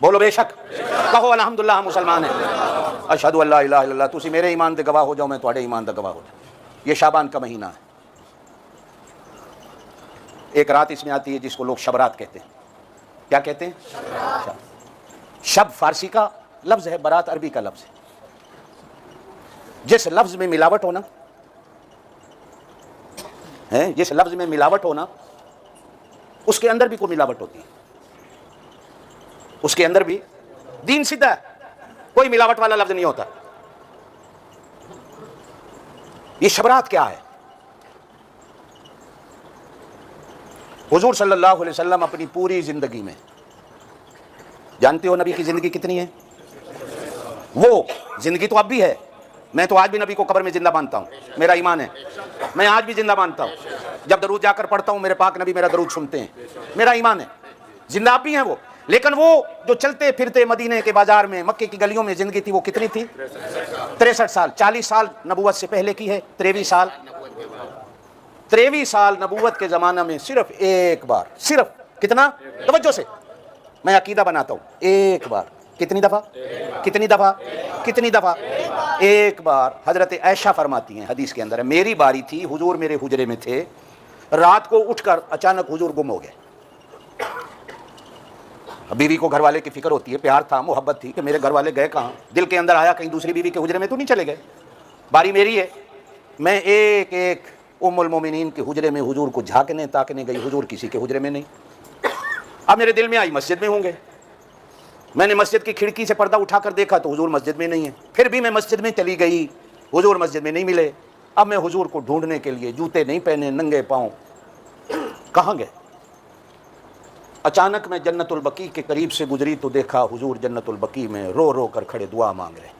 بولو بے شک، کہو الحمدللہ ہم مسلمان ہیں، اشہد ان لا الہ الا اللہ، تسی میرے ایمان دے گواہ ہو جاؤ، میں تواڈے ایمان دا گواہ ہو جاؤں۔ یہ شعبان کا مہینہ ہے، ایک رات اس میں آتی ہے جس کو لوگ شب رات کہتے ہیں۔ کیا کہتے ہیں؟ شب فارسی کا لفظ ہے، برات عربی کا لفظ ہے۔ جس لفظ میں ملاوٹ ہونا ہے، جس لفظ میں ملاوٹ ہونا، اس کے اندر بھی کوئی ملاوٹ ہوتی ہے، اس کے اندر بھی دین سیدھا ہے، کوئی ملاوٹ والا لفظ نہیں ہوتا۔ یہ شبرات کیا ہے؟ حضور صلی اللہ علیہ وسلم اپنی پوری زندگی میں، جانتے ہو نبی کی زندگی کتنی ہے؟ وہ زندگی تو اب بھی ہے، میں تو آج بھی نبی کو قبر میں زندہ مانتا ہوں، میرا ایمان ہے، میں آج بھی زندہ مانتا ہوں، جب درود جا کر پڑھتا ہوں میرے پاک نبی میرا درود سنتے ہیں، میرا ایمان ہے، زندہ اب بھی ہیں وہ۔ لیکن وہ جو چلتے پھرتے مدینے کے بازار میں، مکے کی گلیوں میں زندگی تھی، وہ کتنی تھی؟ 63 سال۔ 40 سال نبوت سے پہلے کی ہے، 23 سال 23 سال نبوت کے زمانہ میں صرف ایک بار، صرف کتنا؟ توجہ سے میں عقیدہ بناتا ہوں، ایک بار، کتنی دفعہ؟ کتنی دفعہ؟ کتنی دفعہ؟ ایک بار۔ حضرت عائشہ فرماتی ہیں، حدیث کے اندر ہے، میری باری تھی، حضور میرے حجرے میں تھے، رات کو اٹھ کر اچانک حضور گم ہو گئے۔ بیوی کو گھر والے کی فکر ہوتی ہے، پیار تھا، محبت تھی کہ میرے گھر والے گئے کہاں، دل کے اندر آیا کہیں دوسری بیوی کے حجرے میں تو نہیں چلے گئے، باری میری ہے۔ میں ایک ایک ام المومنین کے حجرے میں حضور کو جھانکنے تاکنے گئی، حضور کسی کے حجرے میں نہیں۔ اب میرے دل میں آئی مسجد میں ہوں گے، میں نے مسجد کی کھڑکی سے پردہ اٹھا کر دیکھا تو حضور مسجد میں نہیں ہے، پھر بھی میں مسجد میں چلی گئی، حضور مسجد میں نہیں ملے۔ اب میں حضور کو ڈھونڈنے کے لیے، جوتے نہیں پہنے، ننگے پاؤں، کہاں گئے؟ اچانک میں جنت البقیع کے قریب سے گزری تو دیکھا حضور جنت البقیع میں رو رو کر کھڑے دعا مانگ رہے،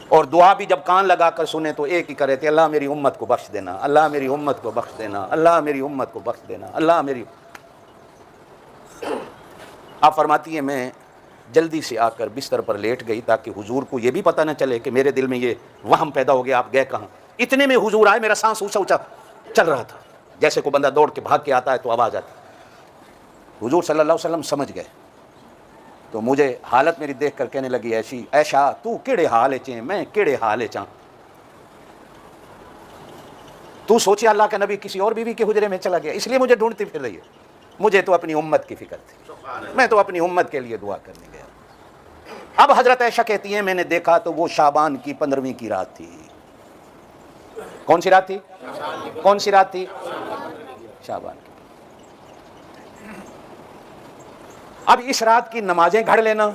اور دعا بھی جب کان لگا کر سنے تو ایک ہی کر رہے تھے، اللہ میری امت کو بخش دینا، اللہ میری امت کو بخش دینا، اللہ میری امت کو بخش دینا، اللہ میری۔ آپ فرماتی ہیں میں جلدی سے آ کر بستر پر لیٹ گئی تاکہ حضور کو یہ بھی پتہ نہ چلے کہ میرے دل میں یہ وہم پیدا ہو گیا آپ گئے کہاں۔ اتنے میں حضور آئے، میرا سانس اونچا اونچا چل رہا تھا، جیسے کوئی بندہ دوڑ کے بھاگ کے آتا ہے تو آواز آتی۔ حضور صلی اللہ علیہ وسلم سمجھ گئے تو مجھے حالت میری دیکھ کر کہنے لگی، ایشی عائشہ تو کیڑے حال چیں، میں کیڑے حال چاں، تو سوچے اللہ کا نبی کسی اور بیوی کے حجرے میں چلا گیا، اس لیے مجھے ڈھونڈتی پھر رہی ہے۔ مجھے تو اپنی امت کی فکر تھی، میں تو اپنی امت کے لیے دعا کرنے گیا۔ اب حضرت عائشہ کہتی ہیں میں نے دیکھا تو وہ شعبان کی 15ویں کی رات تھی۔ کون سی رات تھی؟ کون سی رات تھی؟ شعبان کی۔ اب اس رات کی نمازیں گھڑ لینا،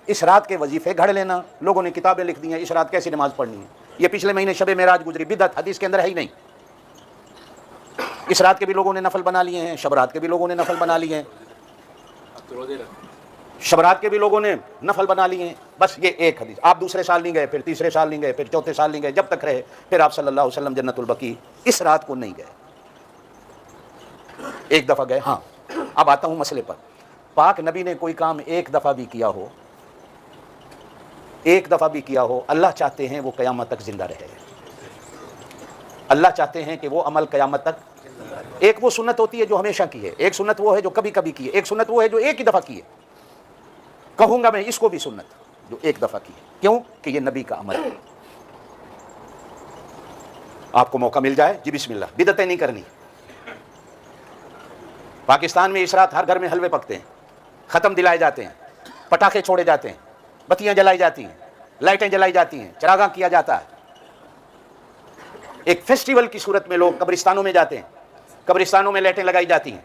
اس رات کے وظیفے گھڑ لینا، لوگوں نے کتابیں لکھ دی ہیں اس رات کیسی نماز پڑھنی ہے، یہ پچھلے مہینے شب معراج گزری، بدعت، حدیث کے اندر ہے ہی نہیں۔ اس رات کے بھی لوگوں نے نفل بنا لیے ہیں، شب رات کے بھی لوگوں نے نفل بنا لیے ہیں، شب رات کے بھی لوگوں نے نفل بنا لیے ہیں۔ بس یہ ایک حدیث، آپ دوسرے سال نہیں گئے، پھر تیسرے سال نہیں گئے، پھر چوتھے سال نہیں گئے، جب تک رہے، پھر آپ صلی اللہ علیہ وسلم جنت البقیع اس رات کو نہیں گئے، ایک دفعہ گئے۔ ہاں اب آتا ہوں مسئلے پر، پاک نبی نے کوئی کام ایک دفعہ بھی کیا ہو، ایک دفعہ بھی کیا ہو، اللہ چاہتے ہیں وہ قیامت تک زندہ رہے، اللہ چاہتے ہیں کہ وہ عمل قیامت تک۔ ایک وہ سنت ہوتی ہے جو ہمیشہ کی ہے، ایک سنت وہ ہے جو کبھی کبھی کی ہے، ایک سنت وہ ہے جو ایک ہی دفعہ کی ہے۔ کہوں گا میں اس کو بھی سنت جو ایک دفعہ کی ہے، کیوں کہ یہ نبی کا عمل ہے۔ آپ کو موقع مل جائے جی بسم اللہ، بدعتیں نہیں کرنی۔ پاکستان میں اس رات ہر گھر میں حلوے پکتے ہیں، ختم دلائے جاتے ہیں، پٹاخے چھوڑے جاتے ہیں، بتیاں جلائی جاتی ہیں، لائٹیں جلائی جاتی ہیں، چراغاں کیا جاتا ہے۔ ایک فیسٹیول کی صورت میں لوگ قبرستانوں میں جاتے ہیں، قبرستانوں میں لائٹیں لگائی جاتی ہیں،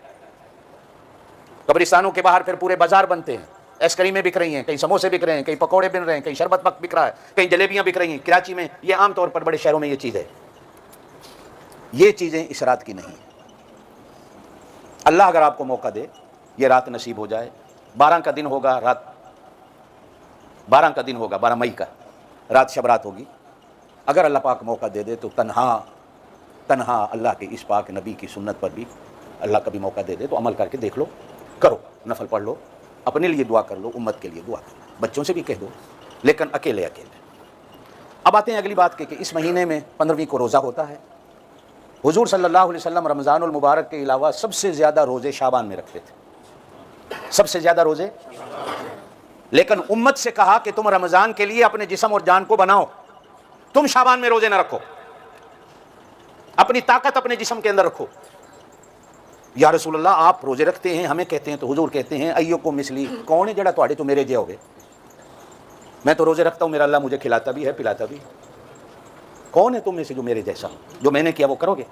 قبرستانوں کے باہر پھر پورے بازار بنتے ہیں، ایس کریمیں بک رہی ہیں، کہیں سموسے بک رہے ہیں، کہیں پکوڑے بن رہے ہیں، کہیں شربت بک رہا ہے، کہیں جلیبیاں بک رہی ہیں۔ کراچی میں یہ عام طور پر بڑے شہروں میں یہ چیز ہے، یہ چیزیں اس رات کی نہیں ہیں۔ اللہ اگر آپ کو موقع دے، یہ رات نصیب ہو جائے، 12 کا دن ہوگا، رات 12 کا دن ہوگا، 12 مئی کا رات شب رات ہوگی، اگر اللہ پاک موقع دے دے تو تنہا اللہ کے اس پاک نبی کی سنت پر بھی اللہ کبھی موقع دے دے تو عمل کر کے دیکھ لو، کرو، نفل پڑھ لو، اپنے لیے دعا کر لو، امت کے لیے دعا کر لو، بچوں سے بھی کہہ دو، لیکن اکیلے۔ اب آتے ہیں اگلی بات کہ اس مہینے میں 15ویں کو روزہ ہوتا ہے۔ حضور صلی اللہ علیہ وسلم رمضان المبارک کے علاوہ سب سے زیادہ روزے شعبان میں رکھتے تھے، سب سے زیادہ روزے. لیکن امت سے کہا کہ تم رمضان کے لیے اپنے جسم اور جان کو بناؤ, تم شعبان میں روزے نہ رکھو, اپنی طاقت اپنے جسم کے اندر رکھو. یا رسول اللہ آپ روزے رکھتے ہیں, ہمیں کہتے ہیں, تو حضور کہتے ہیں ایوکم مثلی, کون ہے جڑا تواڈے تو میرے جے ہوگے. میں تو روزے رکھتا ہوں, میرا اللہ مجھے کھلاتا بھی ہے پلاتا بھی. کون ہے تم میں سے جو میرے جیسا ہو, جو میں نے کیا وہ کرو گے.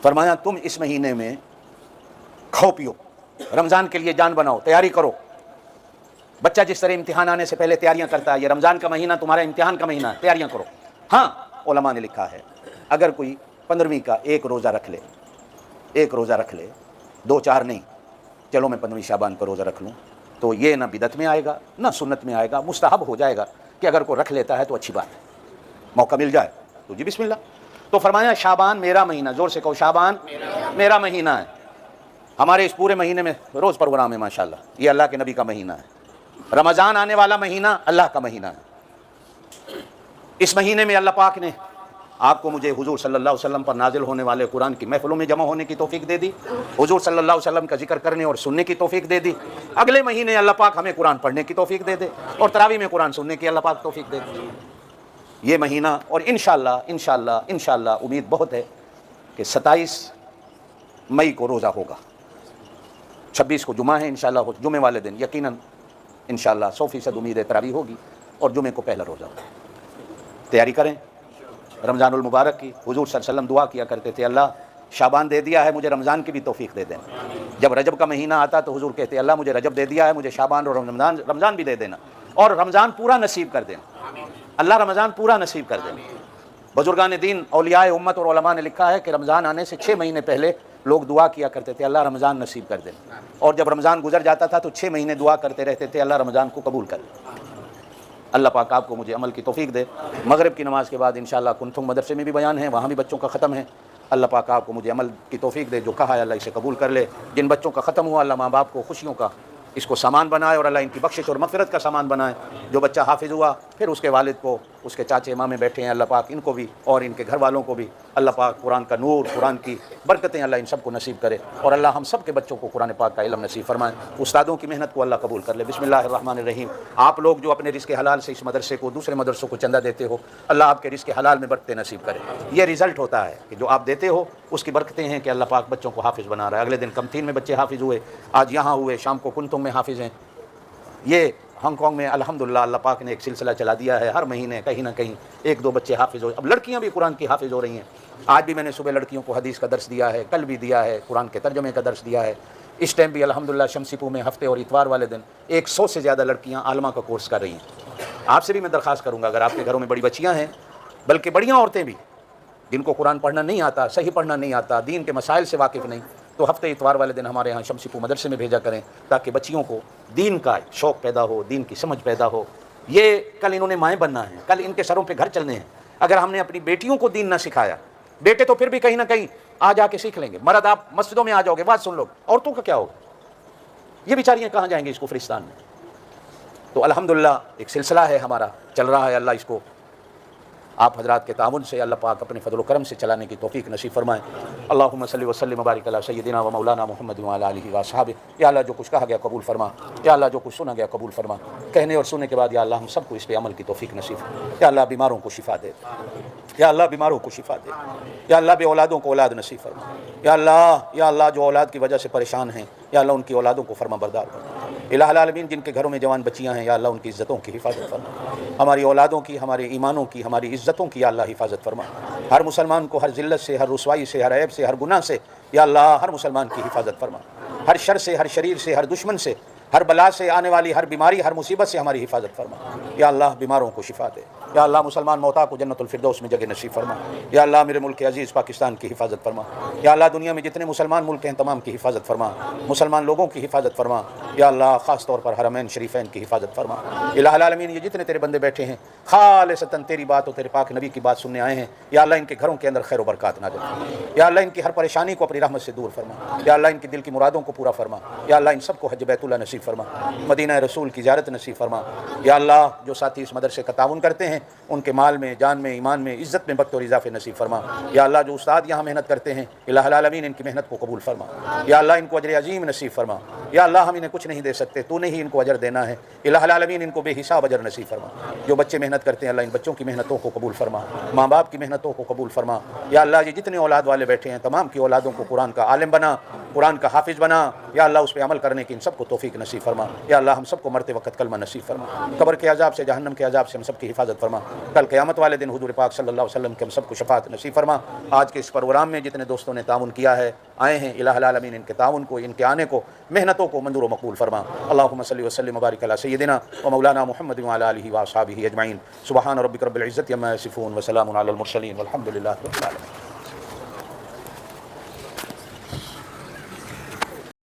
فرمایا تم اس مہینے میں کھاؤ پیو, رمضان کے لیے جان بناؤ, تیاری کرو. بچہ جس طرح امتحان آنے سے پہلے تیاریاں کرتا ہے, یہ رمضان کا مہینہ تمہارا امتحان کا مہینہ ہے, تیاریاں کرو. ہاں علماء نے لکھا ہے اگر کوئی 15ویں کا ایک روزہ رکھ لے, 2-4 نہیں, چلو میں 15ویں شعبان کا روزہ رکھ لوں, تو یہ نہ بدعت میں آئے گا نہ سنت میں آئے گا, مستحب ہو جائے گا کہ اگر کوئی رکھ لیتا ہے تو اچھی بات ہے, موقع مل جائے تو جی بسم اللہ. تو فرمایا شعبان میرا مہینہ, زور سے کہو شعبان میرا مہینہ ہے. ہمارے اس پورے مہینے میں روز پروگرام ہے ماشاءاللہ, یہ اللہ کے نبی کا مہینہ ہے. رمضان آنے والا مہینہ اللہ کا مہینہ ہے. اس مہینے میں اللہ پاک نے آپ کو مجھے حضور صلی اللہ علیہ وسلم پر نازل ہونے والے قرآن کی محفلوں میں جمع ہونے کی توفیق دے دی, حضور صلی اللہ علیہ وسلم کا ذکر کرنے اور سننے کی توفیق دے دی. اگلے مہینے اللہ پاک ہمیں قرآن پڑھنے کی توفیق دے دے اور تراویح میں قرآن سننے کی اللہ پاک توفیق دے دے. یہ مہینہ, اور انشاءاللہ امید بہت ہے کہ 27 مئی کو روزہ ہوگا, 26 کو جمعہ ہے انشاءاللہ, جمعے والے دن یقیناً انشاءاللہ 100% امید ہے تراویح ہوگی اور جمعے کو پہلا روزہ ہوگا. تیاری کریں رمضان المبارک کی. حضور صلی اللہ علیہ وسلم دعا کیا کرتے تھے, اللہ شعبان دے دیا ہے مجھے رمضان کی بھی توفیق دے دینا. جب رجب کا مہینہ آتا تو حضور کہتے اللہ مجھے رجب دے دیا ہے, مجھے شعبان اور رمضان بھی دے دینا, اور رمضان پورا نصیب کر دینا. اللہ رمضان پورا نصیب کر دینا. بزرگان دین اولیاء امت اور علماء نے لکھا ہے کہ رمضان آنے سے 6 مہینے پہلے لوگ دعا کیا کرتے تھے اللہ رمضان نصیب کر دینا, اور جب رمضان گزر جاتا تھا تو 6 مہینے دعا کرتے رہتے تھے اللہ رمضان کو قبول کر لے. اللہ پاک آپ کو مجھے عمل کی توفیق دے. مغرب کی نماز کے بعد انشاءاللہ کنتھم مدرسے میں بھی بیان ہے, وہاں بھی بچوں کا ختم ہے. اللہ پاک آپ کو مجھے عمل کی توفیق دے, جو کہا ہے اللہ اسے قبول کر لے. جن بچوں کا ختم ہوا اللہ ماں باپ کو خوشیوں کا اس کو سامان بنائے اور اللہ ان کی بخشش اور مغفرت کا سامان بنائے. جو بچہ حافظ ہوا پھر اس کے والد کو, اس کے چاچے مامے بیٹھے ہیں, اللہ پاک ان کو بھی اور ان کے گھر والوں کو بھی اللہ پاک قرآن کا نور, قرآن کی برکتیں اللہ ان سب کو نصیب کرے, اور اللہ ہم سب کے بچوں کو قرآن پاک کا علم نصیب فرمائے. استادوں کی محنت کو اللہ قبول کر لے. بسم اللہ الرحمن الرحیم. آپ لوگ جو اپنے رزق حلال سے اس مدرسے کو دوسرے مدرسوں کو چندہ دیتے ہو, اللہ آپ کے رزق حلال میں برکتیں نصیب کرے. یہ رزلٹ ہوتا ہے کہ جو آپ دیتے ہو اس کی برکتیں ہیں کہ اللہ پاک بچوں کو حافظ بنا رہا ہے. اگلے دن کمتین میں بچے حافظ ہوئے, آج یہاں ہوئے, شام کو کنتم میں حافظ ہیں. یہ ہانگ کانگ میں الحمدللہ اللہ پاک نے ایک سلسلہ چلا دیا ہے, ہر مہینے کہیں نہ کہیں 1-2 بچے حافظ ہو. اب لڑکیاں بھی قرآن کی حافظ ہو رہی ہیں. آج بھی میں نے صبح لڑکیوں کو حدیث کا درس دیا ہے, کل بھی دیا ہے, قرآن کے ترجمے کا درس دیا ہے. اس ٹائم بھی الحمدللہ شمسی پور میں ہفتے اور اتوار والے دن 100 سے زیادہ لڑکیاں عالمہ کا کورس کر رہی ہیں. آپ سے بھی میں درخواست کروں گا اگر آپ کے گھروں میں بڑی بچیاں ہیں, بلکہ بڑیاں عورتیں بھی جن کو قرآن پڑھنا نہیں آتا, صحیح پڑھنا نہیں آتا, دین کے مسائل سے واقف نہیں, تو ہفتے اتوار والے دن ہمارے ہاں شمسی پور مدرسے میں بھیجا کریں تاکہ بچیوں کو دین کا شوق پیدا ہو, دین کی سمجھ پیدا ہو. یہ کل انہوں نے مائیں بننا ہے, کل ان کے سروں پہ گھر چلنے ہیں. اگر ہم نے اپنی بیٹیوں کو دین نہ سکھایا, بیٹے تو پھر بھی کہیں نہ کہیں آ جا کے سیکھ لیں گے. مرد آپ مسجدوں میں آ جاؤ گے, بات سن لو, عورتوں کا کیا ہوگا؟ یہ بیچاریاں کہاں جائیں گے اس کفرستان میں؟ تو الحمدللہ ایک سلسلہ ہے ہمارا چل رہا ہے. اللہ اس کو آپ حضرات کے تعاون سے اللہ پاک اپنے فضل و کرم سے چلانے کی توفیق نصیب فرمائے. اللہم صلی وسلم وبارک علی سیدنا و مولانا محمد وعلی آلہ واصحابہ. یا اللہ جو کچھ کہا گیا قبول فرما, یا اللہ جو کچھ سنا گیا قبول فرما. کہنے اور سننے کے بعد یا اللہ ہم سب کو اس پہ عمل کی توفیق نصیب فرما. یا اللہ بیماروں کو شفا دے, یا اللہ بیماروں کو شفا دے. یا اللہ بے اولادوں کو اولاد نصیب فرما. یا اللہ جو اولاد کی وجہ سے پریشان ہیں, یا اللہ ان کی اولادوں کو فرما بردار فرما. الہ العالمین جن کے گھروں میں جوان بچیاں ہیں, یا اللہ ان کی عزتوں کی حفاظت فرما. ہماری اولادوں کی, ہمارے ایمانوں کی, ہماری عزتوں کی یا اللہ حفاظت فرما. ہر مسلمان کو ہر ذلت سے, ہر رسوائی سے, ہر عیب سے, ہر گناہ سے یا اللہ ہر مسلمان کی حفاظت فرما. ہر شر سے, ہر شریر سے, ہر دشمن سے, ہر بلا سے, آنے والی ہر بیماری, ہر مصیبت سے ہماری حفاظت فرما. یا اللہ بیماروں کو شفا دے. یا اللہ مسلمان موتا کو جنت الفردوس میں جگہ نصیب فرما. یا اللہ میرے ملک عزیز پاکستان کی حفاظت فرما. یا اللہ دنیا میں جتنے مسلمان ملک ہیں تمام کی حفاظت فرما. مسلمان لوگوں کی حفاظت فرما. یا اللہ خاص طور پر حرمین شریفین کی حفاظت فرما. الہ العالمین یہ جتنے تیرے بندے بیٹھے ہیں خالصتاً تیری بات اور تیرے پاک نبی کی بات سننے آئے ہیں, یا اللہ ان کے گھروں کے اندر خیر و برکات نازل فرما. یا اللہ ان کی ہر پریشانی کو اپنی رحمت سے دور فرما. یا اللہ ان کی دل کی مرادوں کو پورا فرما. یا اللہ ان سب کو حج بیت اللہ نصیب فرما, مدینہ رسول کی زیارت نصیب فرما. یا اللہ جو ساتھی اس مدرسے کا تعاون کرتے ہیں ان کے مال میں, جان میں, ایمان میں, عزت میں برکت اور اضافے نصیب فرما. یا اللہ جو استاد یہاں محنت کرتے ہیں الہ العالمین ان کی محنت کو قبول فرما. یا اللہ ان کو اجر عظیم نصیب فرما. یا اللہ ہم انہیں کچھ نہیں دے سکتے، تو نے ہی ان کو اجر دینا ہے۔ الہ العالمین ان کو بے حساب اجر نصیب فرما۔ جو بچے محنت کرتے ہیں اللہ ان بچوں کی محنتوں کو قبول فرما، ماں باپ کی محنتوں کو قبول فرما۔ یا اللہ یہ جتنے اولاد والے بیٹھے ہیں تمام کی اولادوں کو قرآن کا عالم بنا، قرآن کا حافظ بنا۔ یا اللہ اس پہ عمل کرنے کی ان سب کو توفیق نصیب فرما۔ یا اللہ ہم سب کو مرتے وقت کلمہ نصیب فرما، قبر کے عذاب سے، جہنم کے عذاب سے ہم سب کی حفاظت فرما۔ کل قیامت والے دن حضور پاک صلی اللہ علیہ وسلم کے ہم سب کو شفاعت نصیب فرما۔ آج کے اس پروگرام میں جتنے دوستوں نے تعاون کیا ہے، آئے ہیں، الہ العالمین ان کے تعاون کو، ان کے آنے کو، محنتوں کو منظور و مقبول فرما۔ اللہم صلی وسلم وبارک علی سیدنا و مولانا محمد وعلی آلہ واصحابہ اجمعین۔ سبحان ربک رب العزت عما یصفون وسلام علی المرسلین والحمد للہ رب العالمین۔